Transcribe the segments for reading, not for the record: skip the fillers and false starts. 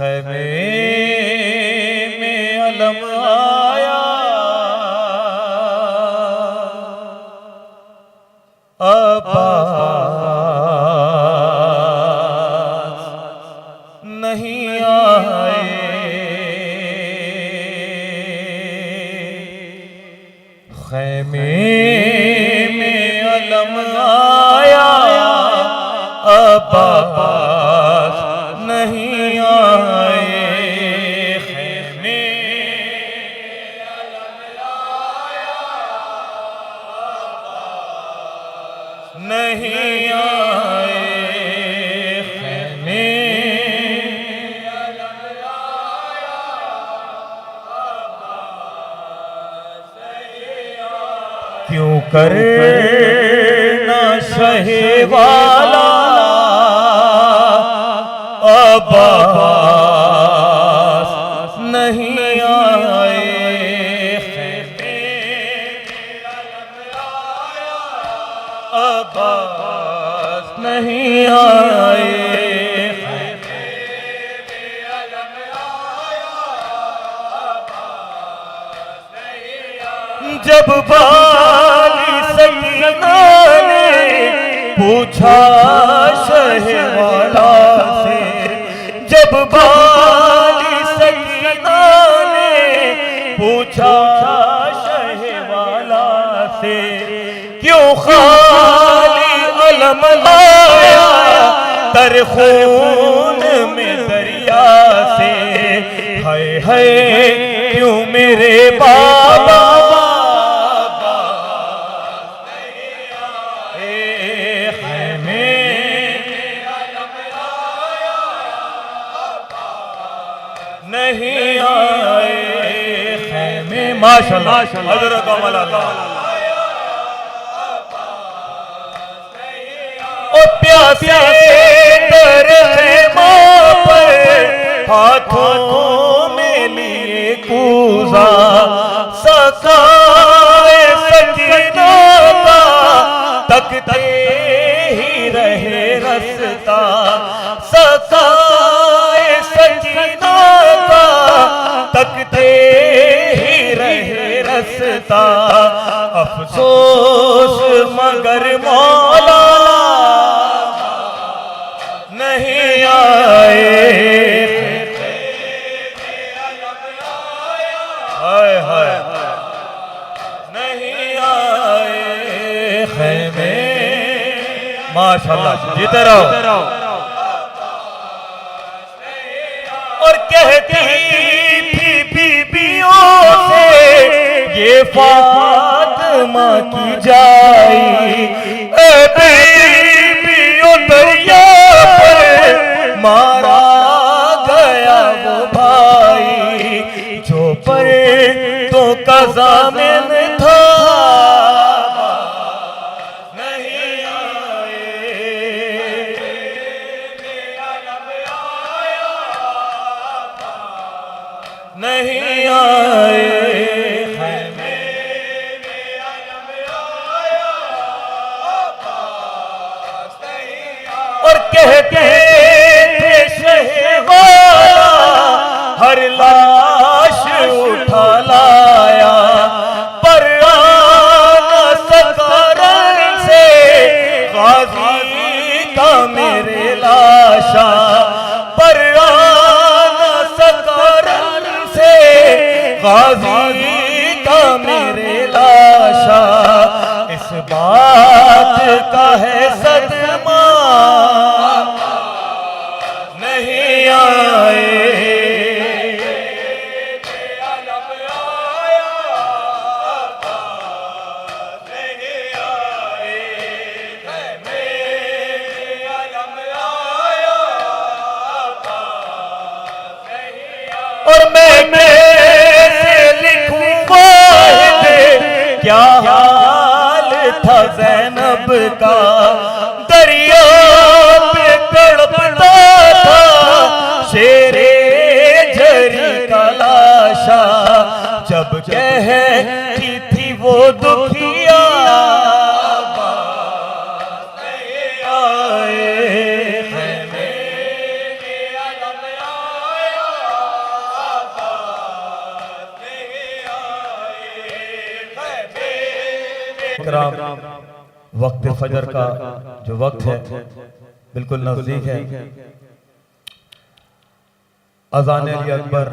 खैमे में अलम आया, अब्बास नहीं आए। खैमे में अलम आया, अब्बास नहीं आए। खैमे में अलम आया, अब्बास नहीं आए। खैमे में अलम आया, अब्बास नहीं आए। क्यों करना सहे वाला अब्बास नहीं आए। खैमे में अलम आया, अब्बास नहीं आए। खैमे में अलम आया, अब्बास नहीं आए। जब बाली सकीना ने पूछा शहवाला से, जब बाली सकीना ने पूछा शहवाला से, क्यों खाली अलम लाया तर खून में दरिया से। हाय हाय क्यों मेरे बाबा नहीं आए। खैमे माशाअल्लाह हज़रत कमला ओ प्यासे कर खैमा पर हाथों में लिए कूज़ा, सकाए सकीना का तकते ही रहे रस्ता। सकाए सकीना का तकते ही रहे रस्ता। अफसोस मगर मौला नहीं आए। हाय हाय नहीं आए। खैमे माशाअल्लाह जीते रहो। और कहती थी बीबियों से ये फातिमा की जाई, ए बीबियों दरिया पर मारा गया वो भाई, जो पर तो कज़ा में था नहीं आए। नहीं आए। खैमे में अलम आया, अब्बास नहीं आए। और कहते थे शहवाला हर लाश उठा लाया, पर आना सकरन से गाजी का मेरे लाशा। पर आना सकरन से गाजी का मेरे लाशा। इस बात का है सदमा नहीं आए। और मैं कैसे लिखूं वाहिद क्या हाल था ज़ैनब का। दरिया पे तड़पता था शेरे झरी का लाशा। जब कहती थी वो दुखिया आए। खैमे में अलम आया, इकराम, वक्त फजर का जो वक्त है बिल्कुल नजदीक है। अज़ान अली अकबर,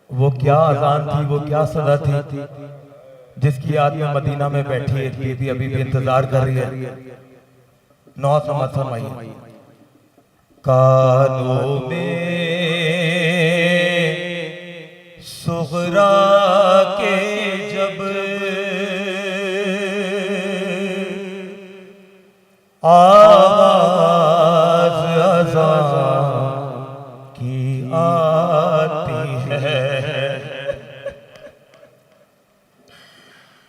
वो क्या अज़ान थी, वो क्या सदा थी जिसकी याद में मदीना में बैठी एक बीबी अभी भी इंतजार कर रही है। नौ समझ फरमाइए। कानों में सुगरा के जब आवाज अज़ान की आती है,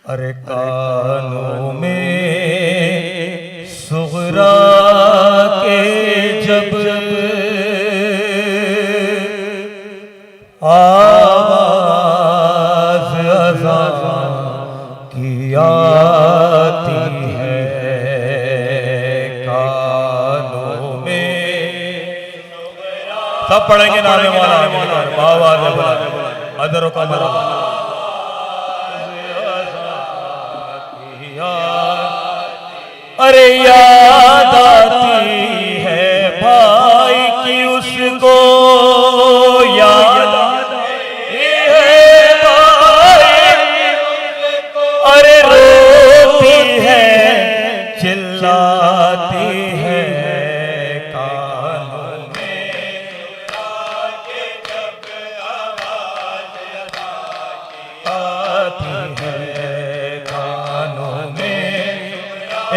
अरे कानों में सुगरा के जब आवाज अज़ान की आती है, कानों में सब पढ़ेंगे नाम मौला बाबा अदरों का मरा। अरे याद आती है भाई की उसको, याद आती है भाई, अरे रोती है चिल्लाती है, कानों में आके जब आवाज आती है, कानों में।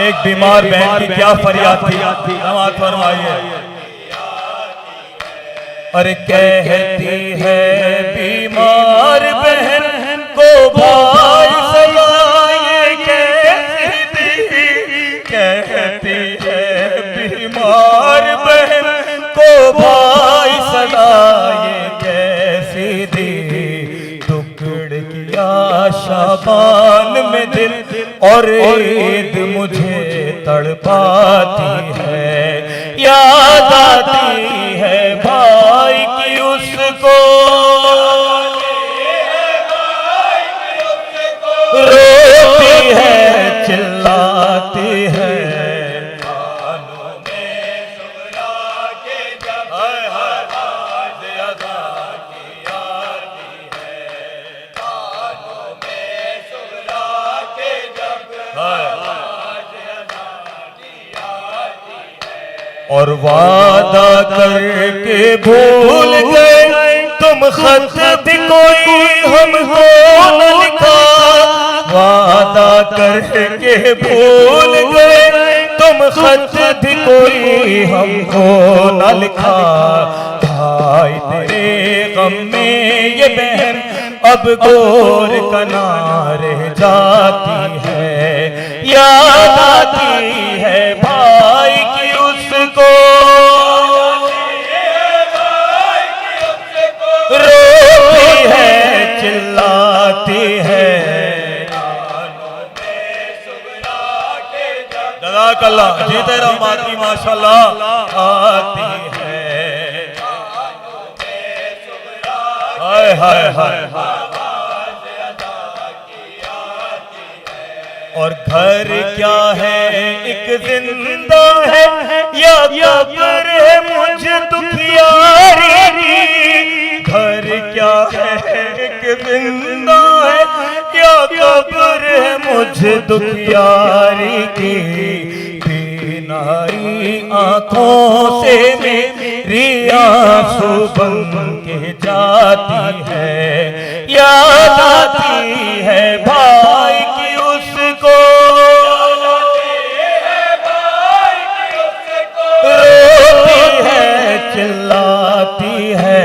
एक बीमार बहन की क्या फरियाद थी, नमाज फरमाइए। अरे कहती है बीमार बहन को भाई सलाए, कहती है बीमार बहन को भाई सलाए कैसी दी, टुकड़ किया शाबान में दिल और ईद मुझे तड़पाती है, याद आती है भाई की उसको, रोती है चिल्लाती है, कानों में सुगरा के जब आवाज अज़ान की आती है, कानों में सुगरा के जब आवाज अज़ान की आती है। और वादा करके भूल गए तुम खत भी कोई हमको न लिखा, वादा करके भूल गए तुम खत भी कोई हमको न लिखा, भाई तेरे गम में ये बहन अब गोर कनारे जाती है, याद आती है भाई की उसको, रोती है चिल्लाती है, जज़ाकल्लाह जीते रहो माती माशाल्लाह आती है, हाय हाय हाय। और घर क्या है एक जिंदा है या कब्र है मुझ दुखियारी की, घर क्या है एक जिंदा है या कब्र है मुझ दुखियारी की, बीनाई आंखों से मेरी आंसू बन के जाती है, याद आती है भाई की उसको, रोती है चिल्लाती है,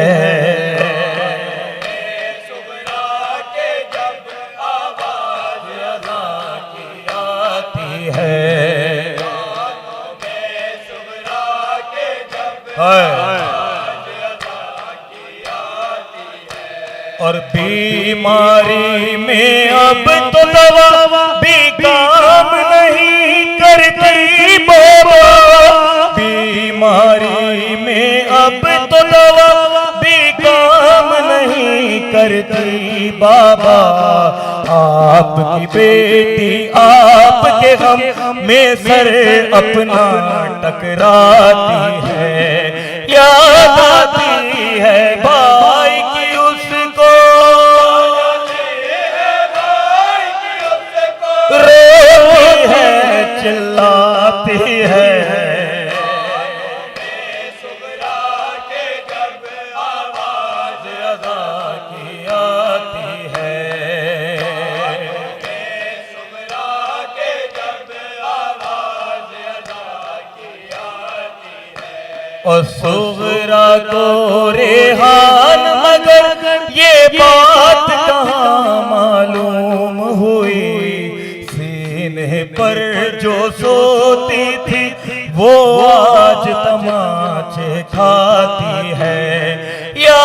और बीमारी में अब तो दवा भी काम नहीं करती बाबा, बीमारी में अब तो दवा भी काम नहीं करती करती बाबा, आपकी बेटी आपके गम में सर अपना टकराती है। याद आती है भाई की उसको, रोती है चिल्लाती है। और सुगरा को रेहान, मगर ये बात कहाँ मालूम हुई, सीने पर जो सोती थी वो आज तमाचे खाती है। या